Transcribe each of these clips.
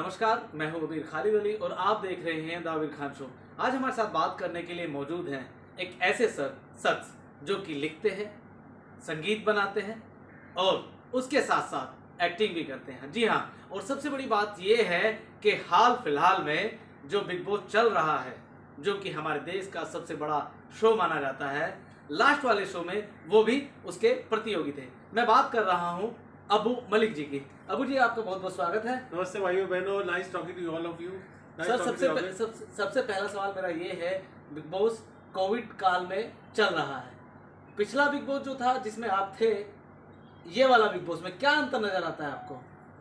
नमस्कार, मैं हूं अबीर खालिद अली और आप देख रहे हैं द अबीर खान शो। आज हमारे साथ बात करने के लिए मौजूद हैं एक ऐसे शख्स जो कि लिखते हैं, संगीत बनाते हैं और उसके साथ साथ एक्टिंग भी करते हैं। जी हाँ, और सबसे बड़ी बात ये है कि हाल फिलहाल में जो बिग बॉस चल रहा है, जो कि हमारे देश का सबसे बड़ा शो माना जाता है, लास्ट वाले शो में वो भी उसके प्रतियोगी थे। मैं बात कर रहा हूँ अबू मलिक जी की। अबू जी, आपका बहुत बहुत स्वागत है। नमस्ते भाइयों बहनों, nice talking to all of you. Sir, सबसे पहला सवाल मेरा ये है, बिग बॉस कोविड काल में चल रहा है। पिछला बिग बॉस जो था जिसमें आप थे, ये वाला बिग बॉस में क्या अंतर नजर आता है आपको?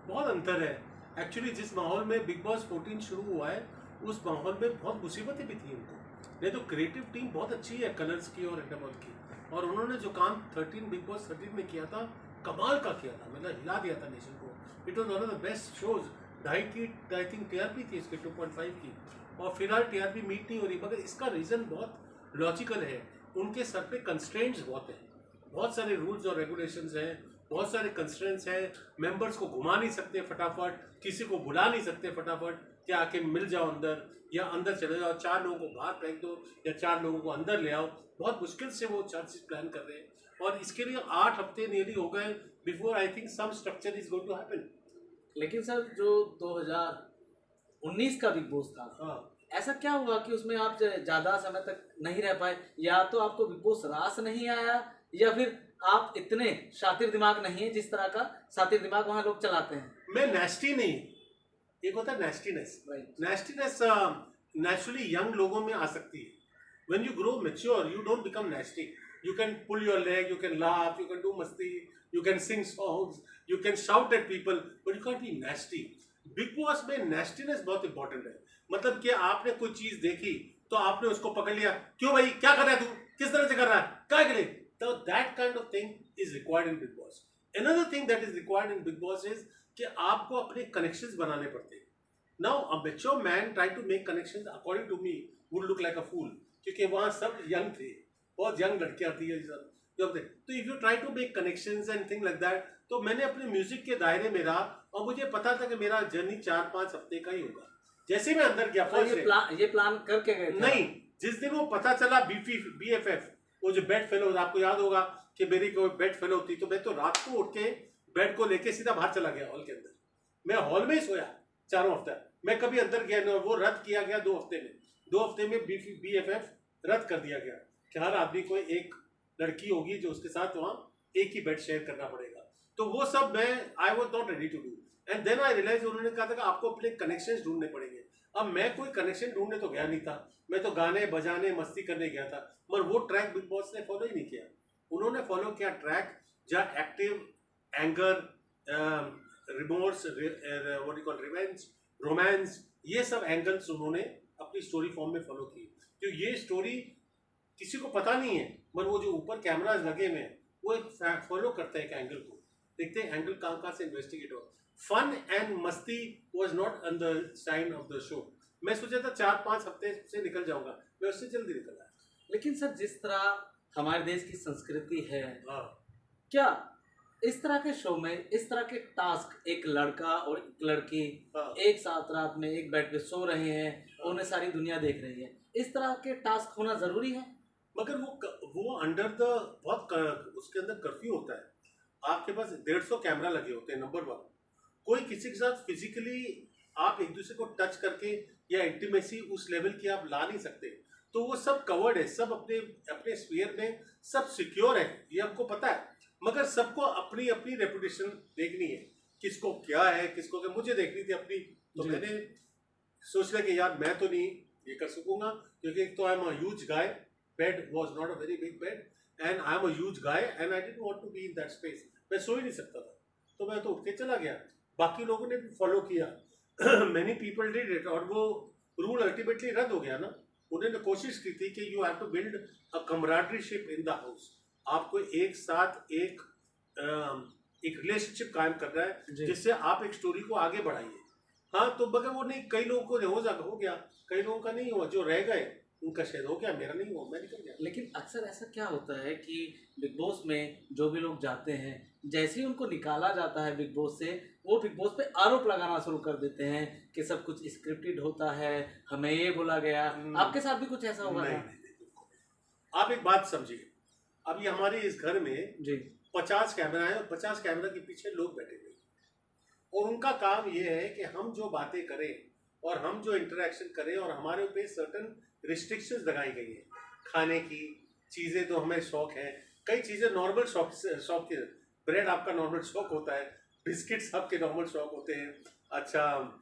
बहुत अंतर है। एक्चुअली जिस माहौल में बिग बॉस 14 शुरू हुआ है, उस माहौल में बहुत मुसीबतें भी थी उनको। नहीं तो क्रिएटिव टीम बहुत अच्छी है कलर्स की और इंटरवल की, और उन्होंने जो काम 13 बिग बॉस 13 में किया था, कमाल का किया था। मतलब हिला दिया था नेशन को। It was one of the best shows. 2.5 की आई थिंक टीआरपी थी इसके, 2.5 की, और फिलहाल टीआरपी मीट नहीं हो रही। मगर इसका रीज़न बहुत लॉजिकल है। उनके सर पे कंस्ट्रेंट्स बहुत हैं, बहुत सारे रूल्स और रेगुलेशंस हैं, बहुत सारे कंस्ट्रेंट्स हैं। मेंबर्स को घुमा नहीं सकते फटाफट, किसी को बुला नहीं सकते फटाफट कि आके मिल जाओ अंदर, या अंदर चले जाओ, 4 लोगों को बाहर फेंक दो या 4 लोगों को अंदर ले आओ। बहुत मुश्किल से वो 4 चीज़ प्लान कर रहे हैं, और इसके लिए 8 हफ्ते नियरली हो गए before I think some structure is going to happen. लेकिन सर, जो 2019 का बिग बॉस था, हाँ, ऐसा क्या हुआ कि उसमें आप ज्यादा समय तक नहीं रह पाए? या तो आपको बिग बॉस रास नहीं आया, या फिर आप इतने शातिर दिमाग नहीं है जिस तरह का शातिर दिमाग वहाँ लोग चलाते हैं। मैं नेस्टी नहीं, एक होता है नेस्टीनेस। नेस्टीनेस नेचुरली यंग लोगों में आ सकती है। When you grow mature you don't become nasty. You can pull your leg, you can laugh, you can do मस्ती, you can sing songs, you can shout at people, but you can be nasty. Bigg Boss में nastiness बहुत important है। मतलब कि आपने कोई चीज देखी तो आपने उसको पकड़ लिया, क्यों भाई, क्या कर रहा है तू, किस तरह से कर रहा है, क्या के लिए? तो that kind of thing is required in Bigg Boss. Another thing that is required in Bigg Boss is कि आपको अपने कनेक्शंस बनाने पड़ते हैं। Now a mature man try to make connections according to me would look like a fool, क्योंकि वहाँ सब young थे, बहुत यंग लड़कियां थी सब। तो if you try to make connections and thing like that, तो मैंने अपने म्यूजिक के दायरे में रहा, और मुझे पता था कि मेरा जर्नी 4-5 हफ्ते का ही होगा। जैसे मैं अंदर गया, तो ये प्लान करके गए थे? नहीं, जिस दिन वो पता चला BFF, वो जो बेड फेलो, आपको याद होगा कि मेरी कोई बेड फेलो थी, तो मैं तो रात को उठ के बेड को लेके सीधा बाहर चला गया हॉल के अंदर। मैं हॉल में ही सोया 4 हफ्ते। मैं कभी अंदर गया नहीं, और वो रद्द किया गया 2 हफ्ते में। 2 हफ्ते में BFF रद्द कर दिया गया कि हर आदमी को एक लड़की होगी जो उसके साथ वहाँ एक ही बेड शेयर करना पड़ेगा। तो वो सब मैं I was not ready to do, and then I realise, उन्होंने कहा था कि आपको अपने कनेक्शंस ढूंढने पड़ेंगे। अब मैं कोई कनेक्शन ढूंढने तो गया नहीं था, मैं तो गाने बजाने मस्ती करने गया था। मगर वो ट्रैक बिग बॉस ने फॉलो ही नहीं किया। उन्होंने फॉलो किया ट्रैक जहाँ active, anger, remorse, what you call, revenge, romance, ये सब एंगल्स उन्होंने अपनी स्टोरी फॉर्म में फॉलो की। तो ये स्टोरी किसी को पता नहीं है, मगर वो जो ऊपर कैमराज लगे हुए हैं वो एक फॉलो करते हैं एक एंगल को, देखते हैं एंगल कहाँ से इन्वेस्टिगेट हो। फन एंड मस्ती was not on the sign of the show. मैं सोचा था 4-5 हफ्ते से निकल जाऊंगा, मैं उससे जल्दी निकल आया। लेकिन सर, जिस तरह हमारे देश की संस्कृति है, हाँ, क्या इस तरह के शो में इस तरह के टास्क, एक लड़का और एक लड़की हाँ, एक साथ रात में एक बेड पे सो रहे हैं, हाँ, उन्हें सारी दुनिया देख रही है, इस तरह के टास्क होना जरूरी है? मगर वो अंडर द उसके अंदर कर्फ्यू होता है। आपके पास 150 कैमरा लगे होते हैं, नंबर 1। कोई किसी के साथ फिजिकली आप एक दूसरे को टच करके या इंटीमेसी उस लेवल की आप ला नहीं सकते। तो वो सब कवर्ड है, सब अपने अपने स्फीयर में सब सिक्योर है, ये हमको पता है। मगर सबको अपनी अपनी रेपुटेशन देखनी है, किसको क्या है, किसको क्या। मुझे देखनी थी अपनी, तो मैंने सोच लिया कि यार मैं तो नहीं ये कर सकूंगा, क्योंकि एक तो I am a huge guy, bed was not a very big bed, and I am a huge guy and I didn't want to be in that space. मैं सो ही नहीं सकता था, तो मैं तो उठ के चला गया। बाकी लोगों ने भी फॉलो किया, मैनी पीपल डिड इट, और वो रूल अल्टीमेटली रद्द हो गया ना। उन्होंने कोशिश की थी कि you have to build a comradeship in the house. आपको एक साथ एक रिलेशनशिप कायम करना है, जिससे आप एक स्टोरी को आगे बढ़ाइए। हाँ, तो मगर वो नहीं, कई लोगों को हो गया, कई लोगों का नहीं हुआ, जो रह गए उनका शायद हो गया, मेरा नहीं हुआ, मैं निकल गया। लेकिन अक्सर ऐसा क्या होता है कि बिग बॉस में जो भी लोग जाते हैं, जैसे ही उनको निकाला जाता है बिग बॉस से, वो बिग बॉस पे आरोप लगाना शुरू कर देते हैं कि सब कुछ स्क्रिप्टेड होता है, हमें ये बोला गया। आपके साथ भी कुछ ऐसा हुआ नहीं, था? नहीं, नहीं। आप एक बात समझिए, अभी हमारे इस घर में जी 50 कैमरा है और 50 कैमरा के पीछे लोग बैठे हुए हैं और उनका काम ये है कि हम जो बातें करें और हम जो इंटरेक्शन करें और हमारे ऊपर सर्टन रिस्ट्रिक्शंस लगाई गई हैं। खाने की चीज़ें तो हमें शौक है, कई चीज़ें नॉर्मल शौक के, ब्रेड आपका नॉर्मल शौक होता है, बिस्किट्स आपके नॉर्मल शौक होते हैं। अच्छा,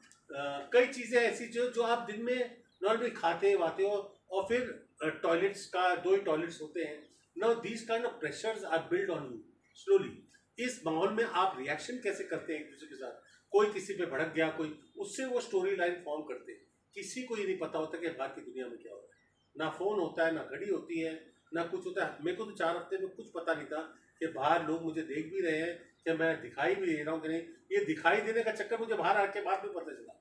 कई चीज़ें ऐसी जो जो आप दिन में नॉर्मली खाते वाते हो, और फिर टॉयलेट्स का 2 ही टॉयलेट्स होते हैं। Now these kind of pressures are build on you slowly. इस माहौल में आप रिएक्शन कैसे करते हैं एक दूसरे के साथ, कोई किसी पे भड़क गया, कोई उससे वो स्टोरी लाइन फॉर्म करते हैं। किसी को ये नहीं पता होता कि बाहर की दुनिया में क्या हो रहा है, ना फ़ोन होता है, ना घड़ी होती है, ना कुछ होता है। मेरे को तो 4 हफ्ते में कुछ पता नहीं था कि बाहर लोग मुझे देख भी रहे हैं, कि मैं दिखाई भी दे रहा हूँ कि नहीं। ये दिखाई देने का चक्कर मुझे बाहर आके बाद में पता चला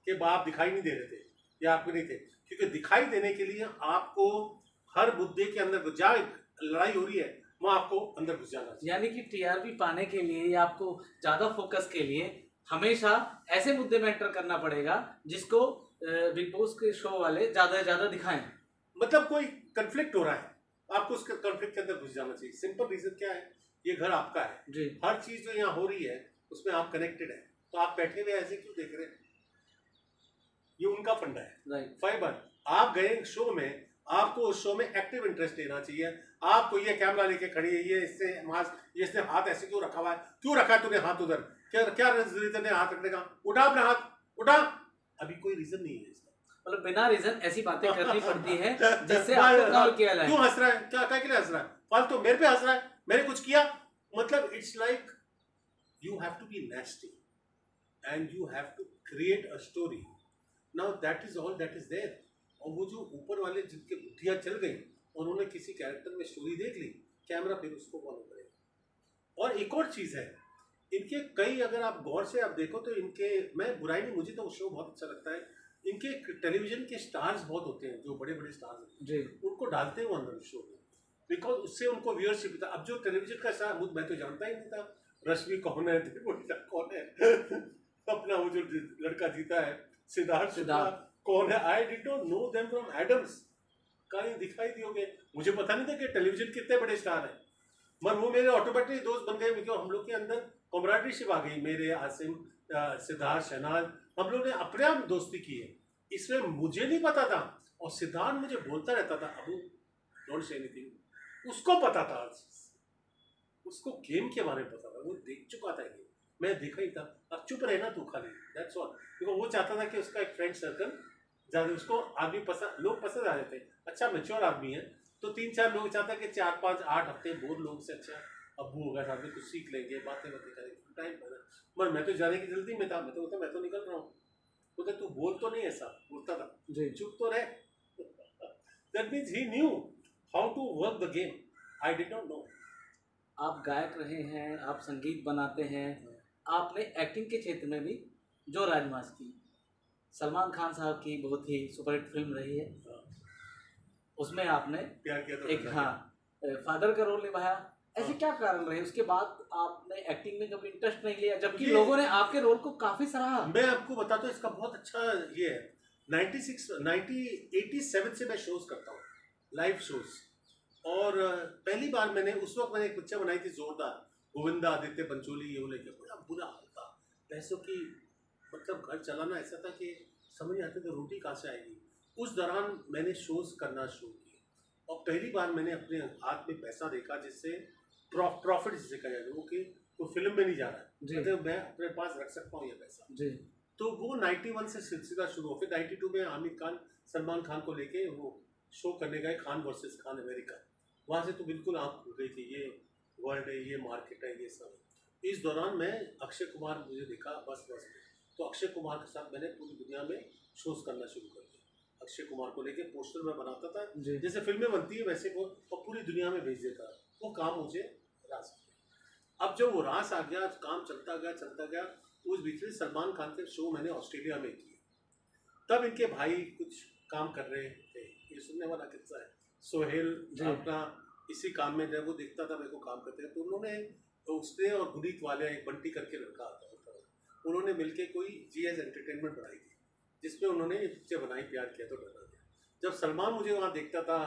कि आप दिखाई नहीं दे रहे थे या आप नहीं थे, क्योंकि दिखाई देने के लिए आपको हर मुद्दे के अंदर जहाँ लड़ाई हो रही है वहाँ आपको अंदर घुस जाना चाहिए। यानी कि टीआरपी पाने के लिए या आपको ज़्यादा फोकस के लिए हमेशा ऐसे मुद्दे में एंटर करना पड़ेगा जिसको बिग बॉस के शो वाले ज़्यादा से ज़्यादा दिखाएं। मतलब कोई कंफ्लिक्ट हो रहा है, आपको उसके कंफ्लिक्ट के अंदर घुस जाना चाहिए। सिंपल रीजन क्या है, ये घर आपका है जी हर चीज जो यहाँ हो रही है उसमें आप कनेक्टेड है, तो आप बैठे हुए ऐसे क्यों देख रहे हैं? ये उनका फंडा है। राइट। फाइबर, आप गए शो में, आपको उस शो में एक्टिव इंटरेस्ट लेना चाहिए। आपको ये कैमरा लेके खड़ी है, ये इससे मास्क, ये इसने हाथ ऐसे क्यों रखा हुआ है, क्यों रखा है तूने हाथ उधर, क्या क्या रीजन है हाथ रखने का, उठा अपना हाथ, उठा। अभी कोई रीजन नहीं है इसका, मतलब बिना रीजन ऐसी बातें करनी पड़ती है जिससे आपको कॉल किया जाए। क्यों हंस रहा है, क्या के लिए हंस रहा है, फालतू मेरे पे हंस रहा है, मैंने कुछ किया? मतलब it's like you have to be nasty and you have to create a story. Now that is all that is there. और वो जो ऊपर वाले जिनके बुद्धियां चल गई, उन्होंने किसी कैरेक्टर में स्टोरी देख ली, कैमरा फिर उसको फॉलो करेगा। और एक और चीज है, इनके कई, अगर आप गौर से आप देखो तो इनके, मैं बुराई नहीं, मुझे तो वो शो बहुत अच्छा लगता है। इनके टेलीविजन के स्टार्स बहुत होते हैं, जो बड़े बड़े स्टार्स होते हैं जी उनको डालते हैं वो अंदर शो में, बिकॉज उससे उनको व्यूअरशिप था। अब जो टेलीविजन का स्टार, मैं तो जानता ही नहीं था रश्मि कौन है, देवोनीता कौन है, अपना वो जो लड़का जीता है सिद्धार्थ कौन है, I did not know them from Adams. कहीं दिखाई दियोगे, मुझे पता नहीं था कि टेलीविजन कितने बड़े स्टार हैं, मगर वो मेरे ऑटोमेटिक दोस्त बन गए, क्योंकि हम लोग के अंदर कॉमराडरीशिप आ गई। मेरे आसिम, सिद्धार्थ, शहनाज, हम लोग ने अपने आप दोस्ती की है। इसमें मुझे नहीं पता था, और सिद्धार्थ मुझे बोलता रहता था, अबू डोंट से एनीथिंग। उसको पता था, उसको गेम के बारे में पता था, वो देख चुका था ये, मैं देखा ही था। अब चुप रहे ना तू खाली, दैट्स ऑल। क्योंकि वो चाहता था कि उसका एक फ्रेंड सर्कल ज़्यादा, उसको आदमी पसंद, लोग पसंद आ जाते हैं। अच्छा मैच्योर आदमी है तो 3-4 लोग चाहता है कि 4-5-8 हफ्ते बोर लोगों से अच्छा अब्बू होगा, साथ में कुछ सीख लेंगे, बातें करेंगे, टाइम पाना। मगर मैं तो जाने की जल्दी में था, मैं तो निकल रहा हूँ। तो तू बोल तो नहीं, ऐसा बोलता था, जी चुप तो रहे। That means he knew how to work the game, I did not know. आप गायक रहे हैं, आप संगीत बनाते हैं, आपने एक्टिंग के क्षेत्र में भी जो राजमाज की, सलमान खान साहब की बहुत ही सुपरहिट फिल्म रही है, उसमें आपने प्यार किया तो एक फादर का रोल निभाया। ऐसे क्या कारण रहे, उसके बाद आपने एक्टिंग में कभी इंटरेस्ट नहीं लिया, जबकि लोगों ने आपके रोल को काफी सराहा? मैं आपको बताता हूँ, इसका बहुत अच्छा ये है। 87 से मैं शोज करता हूँ, लाइव शोज। और पहली बार मैंने उस वक्त एक पिक्चर बनाई थी जोरदार, गोविंदा आदित्य पंचोली, ये लेके बड़ा बुरा हाल था पैसों की, मतलब घर चलाना ऐसा था कि समझ नहीं आता था रोटी कहाँ से आएगी। उस दौरान मैंने शोज करना शुरू किए, और पहली बार मैंने अपने हाथ में पैसा देखा जिससे प्रॉफिट जिसे कहा जाए, वो कि वो फिल्म में नहीं जा रहा है, मतलब मैं अपने पास रख सकता हूँ ये पैसा जी। तो वो 91 से सिलसिला शुरू हो। फिर 92 में आमिर खान सलमान खान को लेके वो शो करने गए, खान वर्सेस खान अमेरिका। वहाँ से तो बिल्कुल आँख खुल गई कि ये वर्ल्ड है, ये मार्केट है, ये सब। इस दौरान मैं अक्षय कुमार मुझे देखा बस में, तो अक्षय कुमार के साथ मैंने पूरी दुनिया में शोज करना शुरू कर दिया। अक्षय कुमार को लेके पोस्टर में बनाता था, जैसे फिल्में बनती है वैसे वो, और पूरी दुनिया में भेज देता। वो काम मुझे रास गया। अब जब वो रास आ गया, काम चलता गया, उस बीच में सलमान खान के शो मैंने ऑस्ट्रेलिया में किए। तब इनके भाई कुछ काम कर रहे थे, ये सुनने वाला किस्सा है। सोहेल अपना इसी काम में, जब वो देखता था मेरे को काम करते हैं, तो उन्होंने तो उसने और गुनीत वाले एक बंटी करके लड़का आता है, उन्होंने मिलके कोई जीएस एंटरटेनमेंट बनाई थी, जिसमें उन्होंने ये पिक्चर बनाई प्यार किया तो डरना दिया। जब सलमान मुझे वहाँ देखता था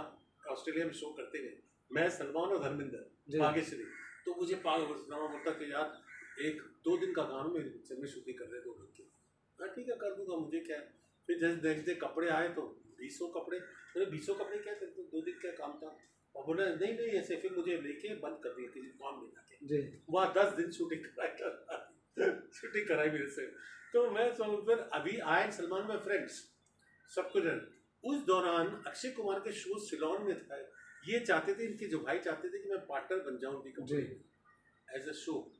ऑस्ट्रेलिया में शो करते हुए, मैं सलमान और धर्मेंद्र भाग्यश्री, तो मुझे पागल बोलता कि यार 1-2 दिन का काम मेरी पिक्चर में शूटिंग कर रहे 2 दिन की। हाँ ठीक है कर दूंगा, मुझे क्या है। फिर जैसे नेक्स्ट डे कपड़े आए तो 20 कपड़े, मैंने 20 कपड़े क्या करते, 2 दिन का काम था। और बोला नहीं नहीं ऐसे, फिर मुझे लेके बंद कर दिया किसी काम में जाके, वहाँ 10 दिन शूटिंग शूटिंग कराई मेरे से। तो मैं फिर अभी आए सलमान में फ्रेंड्स सब कुछ। उस दौरान अक्षय कुमार के शो सिलोन में था, ये चाहते थे, इनके जो भाई चाहते थे कि मैं पार्टनर बन जाऊं उनकी कंपनी में एज अ शो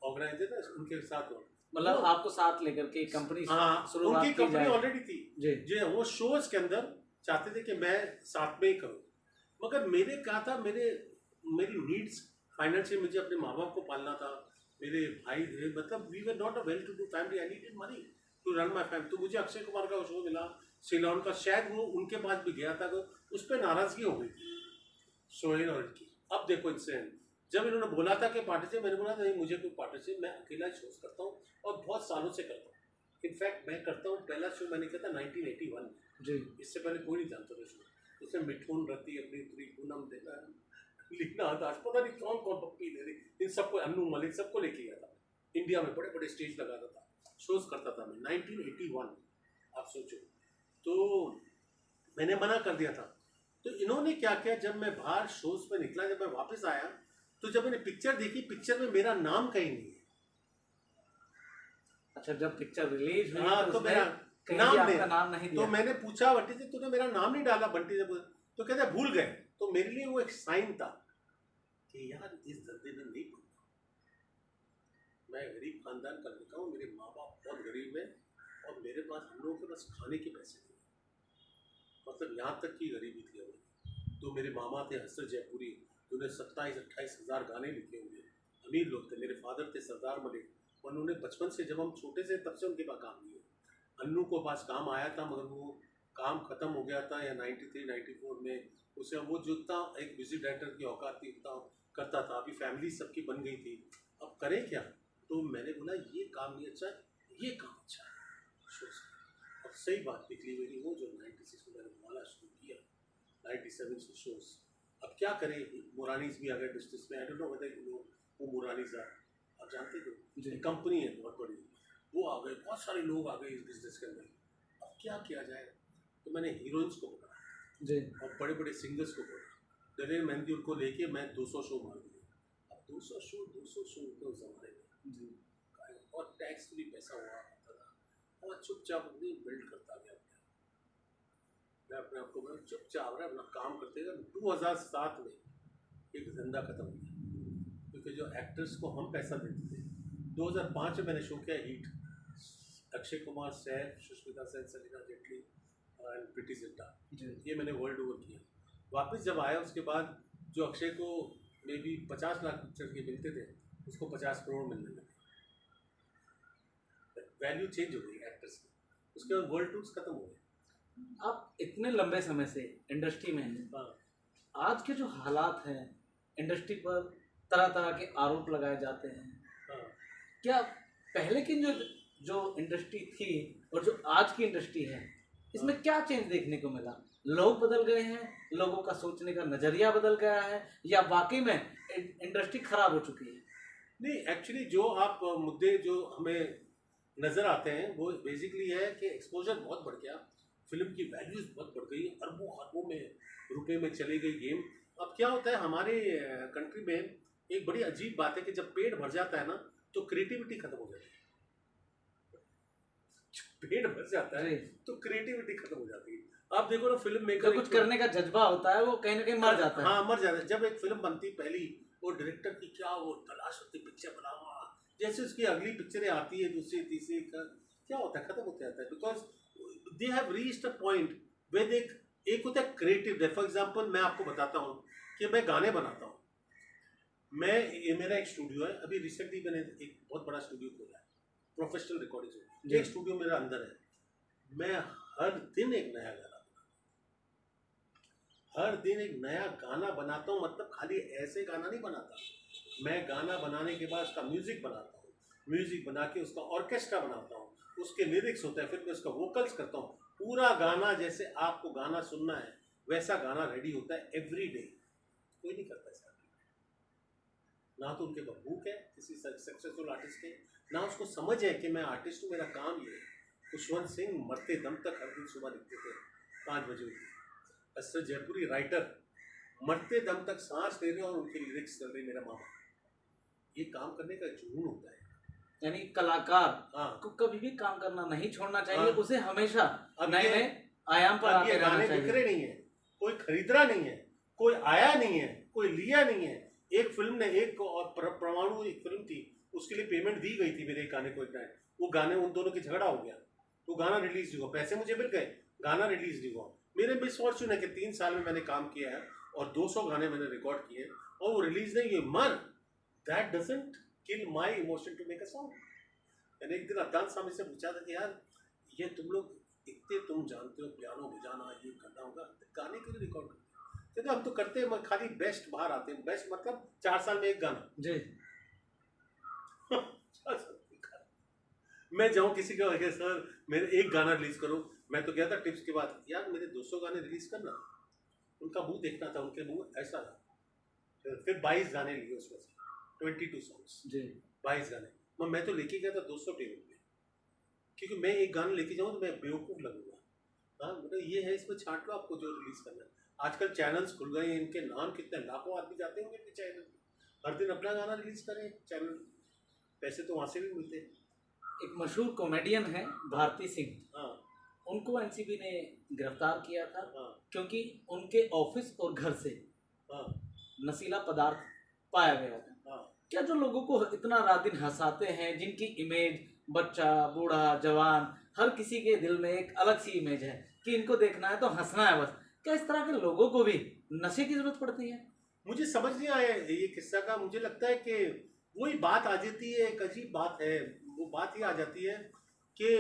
ऑर्गेनाइजर ना, उनके साथ हो, मतलब आपको साथ लेकर के कंपनी शुरुआत उनकी कंपनी ऑलरेडी थी जो वो शोज के अंदर चाहते थे कि मैं साथ में ही करूं। मगर मेरे क्या था, मेरी नीड्स फाइनेंशियल, मुझे अपने माँ बाप को पालना था, मेरे भाई थे, मतलब we were not a well to do family, I needed money to run my family. तो मुझे अक्षय कुमार का शो मिला सिलोन का, शायद वो उनके पास भी गया था, तो उस पर नाराजगी हो गई थी सोहेल और की। अब देखो इनसे जब इन्होंने बोला था कि पार्टनरशिप, मैंने बोला नहीं मुझे कोई पार्टनरशिप, मैं अकेला शोज करता हूँ और बहुत सालों से करता हूँ। इनफैक्ट मैं करता हूँ, पहला शो मैंने किया था 1981 में, इससे पहले कोई नहीं जानता था शो। उसमें मिठुन, रति, अग्नित्री, पूनम देना, लीना दास, पता नहीं कौन कौन पप्पी दे रही, इन सबको, अन्नू मलिक, सबको लेके गया था। इंडिया में बड़े बड़े स्टेज लगाता था, शोज करता था मैं 1981, आप सोचो। तो मैंने मना कर दिया था। तो इन्होंने क्या किया, जब मैं बाहर शोज पे निकला, जब मैं वापस आया, तो जब मैंने पिक्चर देखी, पिक्चर में मेरा नाम कहीं नहीं है। अच्छा, जब पिक्चर रिलीज हुई हाँ, तो मेरा नाम नहीं दिया। तो मैंने पूछा बंटी से, तूने मेरा नाम नहीं डाला? बंटी से तो कहते भूल गए। तो मेरे लिए वो एक साइन था कि यार इस धंधे में नहीं पड़ना। मैं गरीब खानदान का लड़का हूँ, मेरे माँ बाप बहुत गरीब है और मेरे पास, हम लोगों के पास खाने के पैसे नहीं, मतलब यहाँ तक की गरीबी थी हमारी। तो मेरे मामा थे हसरत जयपुरी, उन्होंने 27-28 हज़ार गाने लिखे हुए, अमीर लोग थे। मेरे फादर थे सरदार मलिक, उन्होंने बचपन से, जब हम छोटे से तब से उनके पास काम नहीं है। अन्नू को पास काम आया था, मगर वो काम ख़त्म हो गया था या 93-94 में। उसे वो जो था एक म्यूजिक डायरेक्टर की औकात थी, उतना करता था। अभी फैमिली सबकी बन गई थी, अब करें क्या? तो मैंने बोला ये काम नहीं अच्छा, ये काम अच्छा है। और सही बात निकली मेरी, वो जो 96 में मैंने बोला शुरू किया, 97 से शोज। अब क्या करें, मुरानीज भी आ गए बिजनेस में, आई don't know whether you know वो मुरानीज आप जानते हो, कंपनी है बहुत बड़ी, वो आ गए, बहुत सारे लोग आ गए इस बिजनेस के अंदर। अब क्या किया जाए? तो मैंने हीरोइंस को पकड़ा और बड़े बड़े सिंगर्स को पकड़ा, दरिया मेहंदी, उनको लेके मैं 200 शो मार दिए। अब 200 शो तो ज़माने में और टैक्स फ्री पैसा हुआ आता था, और चुपचाप अपनी बिल्ड करता गया। मैं अपने आप को, मैं चुपचाप रहा, अपना काम करते गया। 2007 में एक धंधा खत्म हो गया, क्योंकि जो एक्टर्स को हम पैसा देते थे। 2005 में मैंने शो किया हिट, अक्षय कुमार, सैफ, सुष्मिता सेन, सलीना जेटली एंड प्रीति जिंटा, ये मैंने वर्ल्ड ओवर किया। वापस जब आया उसके बाद, जो अक्षय को मे बी 50 लाख पिक्चर के मिलते थे, उसको 50 करोड़ मिलने लगे। वैल्यू चेंज हो गई एक्टर्स की। उसके बाद वर्ल्ड टूर्स खत्म हो गए। आप इतने लंबे समय से इंडस्ट्री में हैं, आज के जो हालात हैं इंडस्ट्री पर, तरह तरह के आरोप लगाए जाते हैं, क्या पहले की जो इंडस्ट्री थी और जो आज की इंडस्ट्री है, इसमें क्या चेंज देखने को मिला? लोग बदल गए हैं, लोगों का सोचने का नज़रिया बदल गया है, या वाकई में इंडस्ट्री खराब हो चुकी है? नहीं, एक्चुअली जो आप मुद्दे जो हमें नज़र आते हैं वो बेसिकली है कि एक्सपोजर बहुत बढ़ गया, फिल्म की वैल्यूज़ बहुत बढ़ गई, अरबों खरबों में रुपए में चली गई गेम। अब क्या होता है हमारे कंट्री में, एक बड़ी अजीब बात है कि जब पेट भर जाता है ना, तो क्रिएटिविटी खत्म हो जाती है। पेट भर जाता है तो क्रिएटिविटी खत्म हो जाती है। आप देखो ना, फिल्म मेकर कुछ करने का जज्बा होता है, वो कहीं ना कहीं मर जाता है। हाँ, मर जाता है। जब एक फिल्म बनती पहली, वो डायरेक्टर की क्या वो तलाश होती, पिक्चर बनावा, जैसे उसकी अगली पिक्चरें आती है, दूसरी तीसरी का क्या होता है, खत्म होते जाता है। Because they have reached a point where एक होता है क्रिएटिव। फॉर एग्जांपल मैं आपको बताता हूँ कि मैं गाने बनाता हूँ, ये मेरा एक स्टूडियो है। अभी रिसेंटली मैंने एक बहुत बड़ा स्टूडियो खोला है, प्रोफेशनल रिकॉर्डिंग। एक स्टूडियो मेरा अंदर है, मैं हर दिन एक नया गाना बनाता हूँ, हर दिन एक नया गाना बनाता हूँ, मतलब खाली ऐसे गाना नहीं बनाता, मैं गाना बनाने के बाद उसका म्यूजिक बनाता हूँ, म्यूजिक बना के उसका ऑर्केस्ट्रा बनाता हूँ, उसके लिरिक्स होता है, फिर मैं उसका वोकल्स करता हूँ, पूरा गाना जैसे आपको गाना सुनना है वैसा गाना रेडी होता है एवरी डे। कोई नहीं करता ऐसा, ना तो उनके पास भूख है किसी सक्सेसफुल आर्टिस्ट के, ना उसको समझ है कि मैं आर्टिस्ट हूँ, मेरा काम ये है। खुशवंत सिंह मरते दम तक हर दिन सुबह लिखते थे 5 बजे उठते, असर जयपुरी राइटर मरते दम तक सांस ले रहे और उनके लिरिक्स चल रहे, मेरा मामा। ये काम करने का जुनून होता है। यानी कलाकार हाँ, को कभी भी काम करना नहीं छोड़ना चाहिए, हाँ। उसे हमेशा अब नए ये- नए आयाम पर अब आते ये रहना गाने चाहिए। बिक रहे नहीं है, कोई खरीद रहा नहीं है, कोई आया नहीं है, कोई लिया नहीं है। एक फिल्म ने एक परमाणु एक फिल्म थी, उसके लिए पेमेंट दी गई थी मेरे एक गाने को, एक नाइट वो गाने उन दोनों की झगड़ा हो गया, वो गाना रिलीज नहीं हुआ, पैसे मुझे मिल गए, गाना रिलीज नहीं हुआ। मेरे मिसफॉर्चून है कि 3 साल में मैंने काम किया है और 200 गाने मैंने रिकॉर्ड किए और वो रिलीज नहीं हुए। मर that doesn't kill my emotion to make a song. मैंने एक दिन अदनान साहब से पूछा था कि यार ये तुम लोग इतने तुम जानते हो पियानो बजाना, ये करना होगा, गाने क्यों रिकॉर्ड करते हो? कहते हम तो करते हैं, खाली बेस्ट बाहर आते हैं, बेस्ट मतलब 4 साल में एक गाना जी। 4 साल में एक गाना। मैं जाऊँ किसी का कहे सर मेरे एक गाना रिलीज करो, मैं तो गया था टिप्स के बाद, यार मेरे 200 गाने रिलीज करना, उनका मुंह देखना था, उनके मुंह ऐसा था। फिर 22 गाने लिए उसमें से, 22 सॉन्ग्स जी। 22 गाने मैं तो लेके गया था 200 टेबल पे, क्योंकि मैं एक गाना लेके जाऊँ तो मैं बेवकूफ़ लगूंगा। हाँ मतलब ये है, इसमें छांट लो आपको जो रिलीज करना है। आजकल चैनल्स खुल गए हैं, इनके नाम कितने लाखों आदमी जाते होंगे इनके चैनल, हर दिन अपना गाना रिलीज करें चैनल, पैसे तो वहाँ से भी मिलते हैं। एक मशहूर कॉमेडियन है भारती सिंह, हाँ उनको एनसीबी ने गिरफ्तार किया था हाँ क्योंकि उनके ऑफिस और घर से हाँ नशीला पदार्थ पाया गया था। हाँ। क्या जो लोगों को इतना रात दिन हंसाते हैं, जिनकी इमेज बच्चा बूढ़ा जवान हर किसी के दिल में एक अलग सी इमेज है कि इनको देखना है तो हंसना है बस, क्या इस तरह के लोगों को भी नशे की जरूरत पड़ती है? मुझे समझ नहीं आया ये किस्सा का। मुझे लगता है कि वही बात आ जाती है, एक अजीब बात है, वो बात ये आ जाती है कि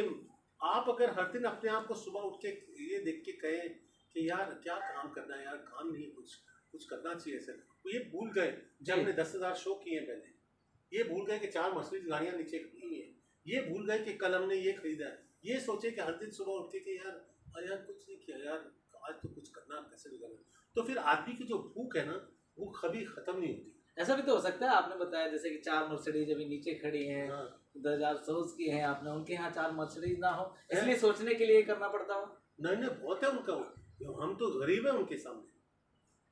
आप अगर हर दिन अपने आप को सुबह उठ के ये देख के कहें कि यार क्या काम करना है, यार काम नहीं, कुछ कुछ करना चाहिए सर, तो ये भूल गए जब हमने 10,000 शो किए हैं पहले, ये भूल गए कि 4 मर्सिडीज गाड़ियाँ नीचे खड़ी हैं, ये भूल गए कि कल हमने ये खरीदा है, ये सोचे कि हर दिन सुबह उठ के कि यार यार कुछ नहीं किया यार, आज तो कुछ करना, कैसे भी करना। तो फिर आदमी की जो भूख है ना वो कभी खत्म नहीं होती। ऐसा भी तो हो सकता है, आपने बताया जैसे कि 4 मर्सिडीज अभी नीचे खड़ी हैं, हाँ 10,000 सोच की हैं आपने, उनके यहाँ 4 मर्सिडीज ना हो इसलिए सोचने के लिए करना पड़ता हो। नहीं नहीं, बहुत है उनका, हम तो गरीब हैं उनके सामने।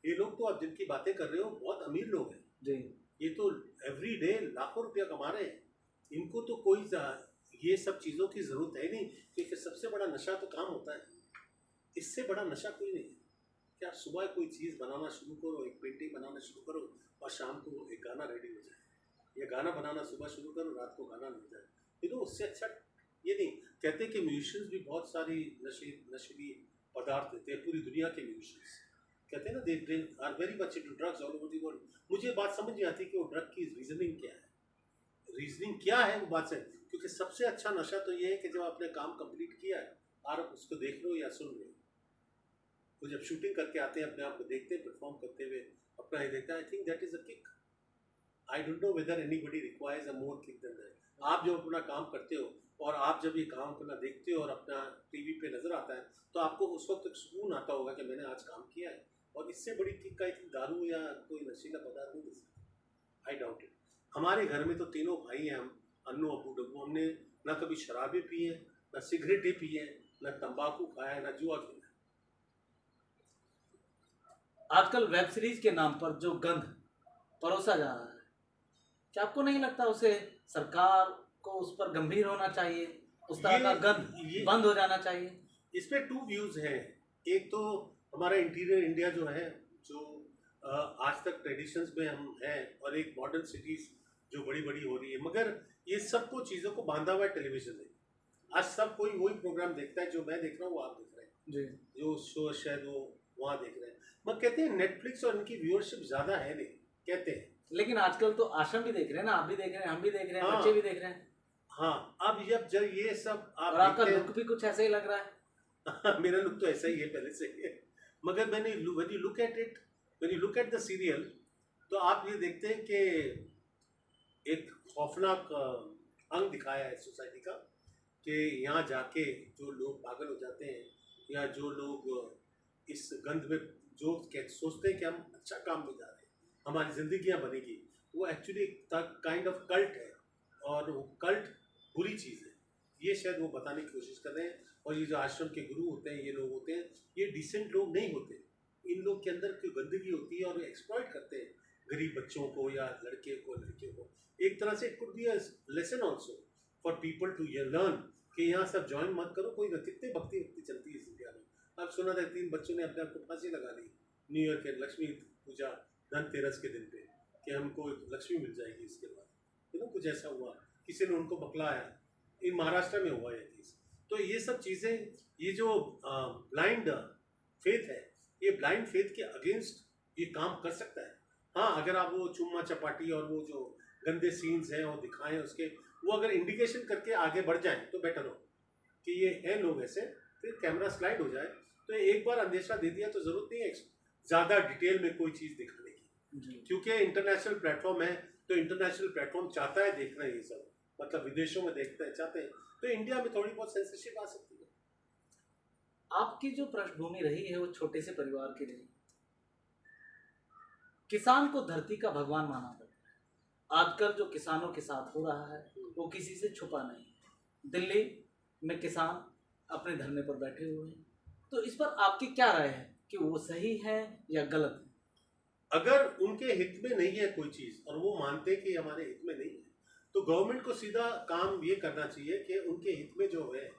ये लोग तो आप जिनकी बातें कर रहे हो बहुत अमीर लोग हैं जी। ये तो एवरी डे लाखों रुपया कमा रहे हैं, इनको तो कोई ये सब चीज़ों की ज़रूरत है नहीं, क्योंकि सबसे बड़ा नशा तो काम होता है, इससे बड़ा नशा कोई नहीं है। क्या सुबह कोई चीज़ बनाना शुरू करो, एक पेंटिंग बनाना शुरू करो और शाम को एक गाना रेडी हो जाए, या गाना बनाना सुबह शुरू करो रात को गाना मिल जाए, ये तो उससे अच्छा ये नहीं। कहते हैं कि म्यूजिशियंस भी बहुत सारी नशीली पदार्थ देते हैं, पूरी दुनिया के म्यूजिशियंस कहते हैं ना, they drink are very much into drugs all over the world. मुझे बात समझ नहीं आती कि वो ड्रग की रीजनिंग क्या है, रीजनिंग क्या है वो बात से, क्योंकि सबसे अच्छा नशा तो ये है कि जब आपने काम कंप्लीट किया है आप उसको देख लो या सुन लो, वो जब शूटिंग करके आते हैं अपने आप को देखते हैं परफॉर्म करते हुए, अपना ही देखता है, I think that is a kick. I don't know whether anybody requires a more kick than that. आप जब अपना काम करते हो और आप जब ये काम करना देखते हो और अपना टीवी पे नजर आता है तो आपको उस वक्त एक सुकून आता होगा कि मैंने आज काम किया है, और इससे बड़ी किक का एक दारू या कोई नशीला पदार्थ नहीं दे सकता। I doubt it. हमारे घर में तो तीनों भाई हैं हम, अन्नू अबू डब्बू, हमने ना कभी शराबें पी हैं, ना सिगरेटें पी हैं, ना तंबाकू खाया है, ना जुआ खेला। आजकल वेब सीरीज के नाम पर जो गंध परोसा जा रहा है, क्या आपको नहीं लगता उसे सरकार को उस पर गंभीर होना चाहिए, उस तरह का गंध बंद हो जाना चाहिए? इस पे 2 व्यूज हैं। एक तो हमारा इंटीरियर इंडिया जो है, जो आज तक ट्रेडिशंस में हम हैं, और एक मॉडर्न सिटीज जो बड़ी बड़ी हो रही है, मगर ये सबको चीज़ों को बांधा हुआ है टेलीविजन ने। आज सब कोई वही प्रोग्राम देखता है जो मैं देख रहा हूँ, वो आप देख रहे हैं जी। जो शो शायद वो वहाँ देख रहे हैं। मगर कहते हैं नेटफ्लिक्स और इनकी व्यूअरशिप ज़्यादा है नहीं, कहते हैं। लेकिन आजकल तो आश्रम भी देख रहे हैं ना, आप भी देख रहे हैं, हम भी देख रहे हैं, हाँ। बच्चे भी देख रहे हैं। हाँ, अब जब ये सब आप और आपका देखते लुक भी कुछ ऐसा ही लग रहा है। हैं मेरा लुक तो ऐसा ही है पहले से ही है। मगर when you look at the serial, तो आप ये देखते हैं कि एक खौफनाक अंग दिखाया है सोसाइटी का कि यहाँ जाके जो लोग पागल हो जाते हैं या जो लोग इस गंध में जो सोचते हैं कि हम अच्छा काम में जा रहे हैं, हमारी जिंदगियाँ बनेगी, वो एक्चुअली काइंड ऑफ कल्ट है और वो कल्ट बुरी चीज़ है। ये शायद वो बताने की कोशिश कर रहे हैं। और ये जो आश्रम के गुरु होते हैं, ये लोग होते हैं, ये डिसेंट लोग नहीं होते। इन लोग के अंदर कोई गंदगी होती है और वो एक्सप्लॉइट करते हैं गरीब बच्चों को या लड़के को लड़कियों को। एक तरह से it could be a lesson also for people to learn कि यहाँ सब ज्वाइन मत करो। कोई कितने भक्ति चलती है इस इंडिया में। अब सुना था 3 बच्चों ने अपने आप को फांसी लगा ली न्यू ईयर के लक्ष्मी पूजा धनतेरस के दिन पे कि हमको लक्ष्मी मिल जाएगी इसके बाद, कुछ ऐसा हुआ, किसी ने उनको बकलाया। इन महाराष्ट्र में हुआ ये केस। तो ये सब चीज़ें, ये जो ब्लाइंड फेथ है, ये ब्लाइंड फेथ के अगेंस्ट ये काम कर सकता है। हाँ, अगर आप वो चुम्मा चपाटी और वो जो गंदे सीन्स हैं वो दिखाएं, उसके वो अगर इंडिकेशन करके आगे बढ़ जाएं तो बेटर हो कि ये हैं लोग ऐसे, फिर कैमरा स्लाइड हो जाए। तो एक बार अंदेशा दे दिया तो ज़रूरत नहीं है ज़्यादा डिटेल में कोई चीज़ दिखाने की, क्योंकि इंटरनेशनल प्लेटफॉर्म है तो इंटरनेशनल प्लेटफॉर्म चाहता है देखना ये सब, मतलब विदेशों में देखते हैं चाहते हैं, तो इंडिया में थोड़ी बहुत सेंसरशिप आ सकती है। आपकी जो पृष्ठभूमि रही है वो छोटे से परिवार की रही। किसान को धरती का भगवान माना जाता है। आजकल जो किसानों के साथ हो रहा है वो किसी से छुपा नहीं। दिल्ली में किसान अपने धरने पर बैठे हुए हैं, तो इस पर आपकी क्या राय है कि वो सही है या गलत है? अगर उनके हित में नहीं है कोई चीज़ और वो मानते कि हमारे हित में नहीं है, तो गवर्नमेंट को सीधा काम ये करना चाहिए कि उनके हित में जो है,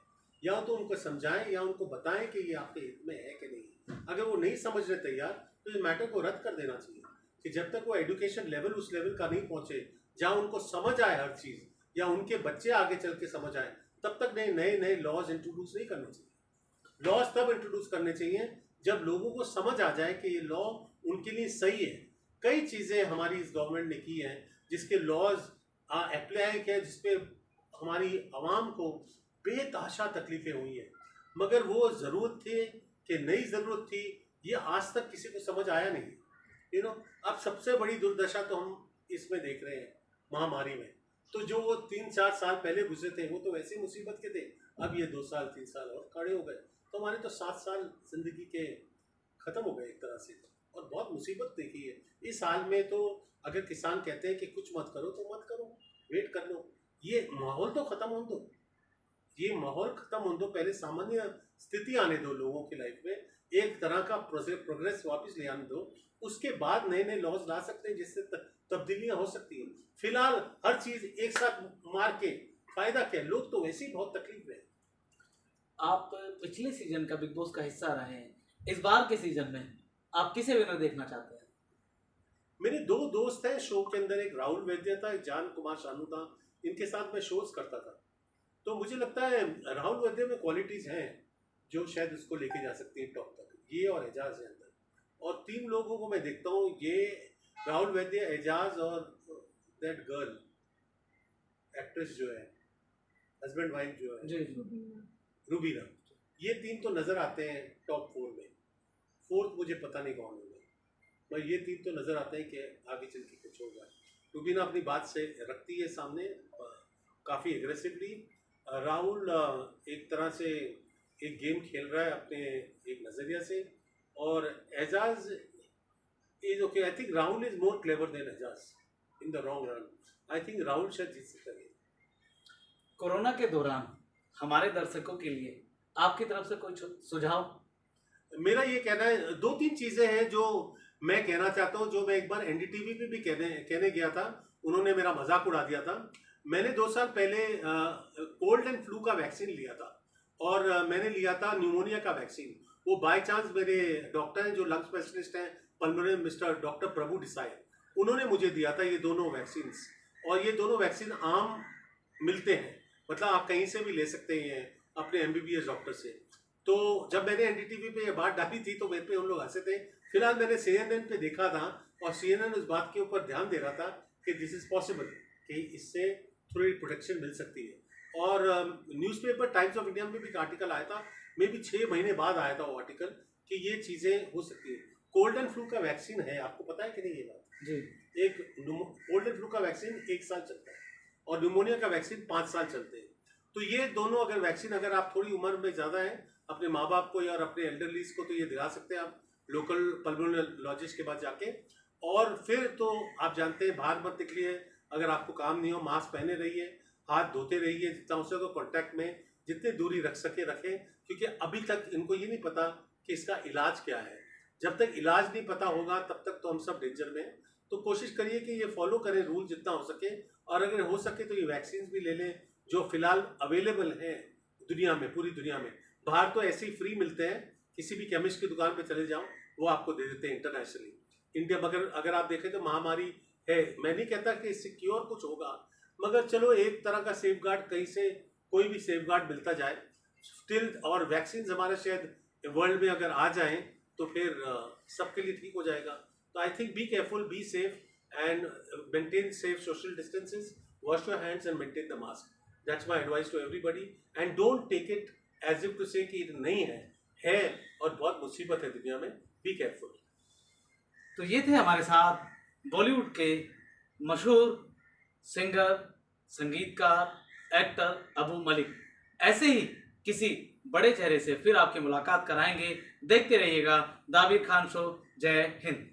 या तो उनको समझाएं या उनको बताएं कि ये आपके हित में है कि नहीं। अगर वो नहीं समझने तैयार तो इस मैटर को रद्द कर देना चाहिए कि जब तक वो एजुकेशन लेवल उस लेवल का नहीं पहुंचे जहाँ उनको समझ आए हर चीज़, या उनके बच्चे आगे चल के समझ आए, तब तक नए लॉज इंट्रोड्यूस नहीं करने चाहिए। लॉज तब इंट्रोड्यूस करने चाहिए जब लोगों को समझ आ जाए कि ये लॉ उनके लिए सही है। कई चीज़ें हमारी इस गवर्नमेंट ने की हैं जिसके लॉज अप्लाई किया, जिसपे हमारी आवाम को बेतहाशा तकलीफें हुई हैं, मगर वो ज़रूरत थे कि नई ज़रूरत थी, ये आज तक किसी को समझ आया नहीं। अब सबसे बड़ी दुर्दशा तो हम इसमें देख रहे हैं महामारी में। तो जो वो 3-4 साल पहले गुजरे थे वो तो वैसे मुसीबत के थे, अब ये 2 साल 3 साल और खड़े हो गए, तो हमारे तो 7 साल ज़िंदगी के ख़त्म हो गए एक तरह से, और बहुत मुसीबत देखी है इस हाल में। तो अगर किसान कहते हैं कि कुछ मत करो तो मत करो, वेट कर लो, ये माहौल तो ख़त्म हो दो, ये माहौल ख़त्म हो दो, पहले सामान्य स्थिति आने दो लोगों की लाइफ में, एक तरह का प्रोग्रेस वापस ले आने दो, उसके बाद नए लॉज ला सकते हैं जिससे तब्दीलियाँ हो सकती हैं। फिलहाल हर चीज़ एक साथ मार के फ़ायदा क्या, लोग तो वैसे ही बहुत तकलीफ में। आप पिछले सीजन का बिग बॉस का हिस्सा रहे हैं, इस बार के सीजन में आप किसे विनर देखना चाहते हैं? मेरे 2 दोस्त हैं शो के अंदर, एक राहुल वैद्य था, एक जान कुमार शानू था, इनके साथ मैं शोज करता था। तो मुझे लगता है राहुल वैद्य में क्वालिटीज़ हैं जो शायद उसको लेके जा सकती है टॉप तक, ये और एजाज है अंदर। और 3 लोगों को मैं देखता हूँ, ये राहुल वैद्य, एजाज और दैट गर्ल एक्ट्रेस जो है, हस्बैंड वाइफ जो है, रूबीना, ये 3 तो नज़र आते हैं टॉप 4 में। 4th मुझे पता नहीं कौन होगा, पर ये 3 तो नज़र आते हैं कि आगे चल के कुछ होगा। रूबीना अपनी बात से रखती है सामने काफ़ी एग्रेसिवली। राहुल एक तरह से एक गेम खेल रहा है अपने एक नज़रिया से, और Ejaz is okay. I think Rahul is more clever than Ejaz in the long run. I think Rahul शायद जीत सकता है। कोरोना के दौरान हमारे दर्शकों के लिए आपकी तरफ से कोई सुझाव? मेरा ये कहना है, 2-3 चीज़ें हैं जो मैं कहना चाहता हूँ, जो मैं एक बार एनडीटीवी पे भी कहने गया था, उन्होंने मेरा मजाक उड़ा दिया था। मैंने 2 साल पहले कोल्ड एंड फ्लू का वैक्सीन लिया था, और मैंने लिया था न्यूमोनिया का वैक्सीन। वो बाय चांस मेरे डॉक्टर हैं जो लंग स्पेशलिस्ट हैं पल्मोनरी, मिस्टर डॉक्टर प्रभु डिसाई, उन्होंने मुझे दिया था ये दोनों वैक्सीन्स। और ये दोनों वैक्सीन आम मिलते हैं, मतलब आप कहीं से भी ले सकते हैं अपने MBBS डॉक्टर से। तो जब मैंने एनडीटीवी पे ये बात डाली थी तो मेरे पे हम लोग हंसे थे। फिलहाल मैंने CNN पे देखा था, और CNN उस बात के ऊपर ध्यान दे रहा था कि दिस इज़ पॉसिबल, कि इससे थोड़ी प्रोटेक्शन मिल सकती है। और न्यूज़पेपर टाइम्स ऑफ इंडिया में भी एक आर्टिकल आया था, मे बी 6 महीने बाद आया था वो आर्टिकल, कि ये चीजें हो सकती है। कोल्ड एंड फ्लू का वैक्सीन है, आपको पता है कि नहीं ये बात? जी। एक कोल्ड एंड फ्लू का वैक्सीन 1 साल चलता है और न्यूमोनिया का वैक्सीन 5 साल चलते हैं। तो ये दोनों अगर वैक्सीन, अगर आप थोड़ी उम्र में ज़्यादा हैं, अपने माँ बाप को या और अपने एल्डरलीज को, तो ये दिला सकते हैं आप लोकल पल्मोनोलॉजिस्ट के पास जाके। और फिर तो आप जानते हैं, बाहर मत निकलिए, अगर आपको काम नहीं हो, मास्क पहने रहिए, हाथ धोते रहिए, जितना हो सके कॉन्टैक्ट में जितनी दूरी रख सके रखें, क्योंकि अभी तक इनको ये नहीं पता कि इसका इलाज क्या है। जब तक इलाज नहीं पता होगा तब तक तो हम सब डेंजर में हैं। तो कोशिश करिए कि ये फॉलो करें रूल जितना हो सके, और अगर हो सके तो ये वैक्सीन भी ले लें जो फिलहाल अवेलेबल हैं दुनिया में, पूरी दुनिया में। बाहर तो ऐसे ही फ्री मिलते हैं, किसी भी केमिस्ट की दुकान पे चले जाओ, वो आपको दे देते हैं इंटरनेशनली। इंडिया मगर अगर आप देखें तो महामारी है, मैं नहीं कहता कि इससे क्योर कुछ होगा, मगर चलो एक तरह का सेफ गार्ड, कहीं से कोई भी सेफ गार्ड मिलता जाए स्टिल। और वैक्सीन हमारा शायद वर्ल्ड में अगर आ जाएं तो फिर सबके लिए ठीक हो जाएगा। तो I think be careful, be safe and maintain safe social distances, wash your hands and maintain the mask. That's my advice to everybody, and don't take it as if to say कि नहीं है और बहुत मुसीबत है दुनिया में। Be careful. तो ये थे हमारे साथ बॉलीवुड के मशहूर सिंगर, संगीतकार, एक्टर अबू मलिक। ऐसे ही किसी बड़े चेहरे से फिर आपकी मुलाकात कराएंगे। देखते रहिएगा दाविर खान शो। जय हिंद।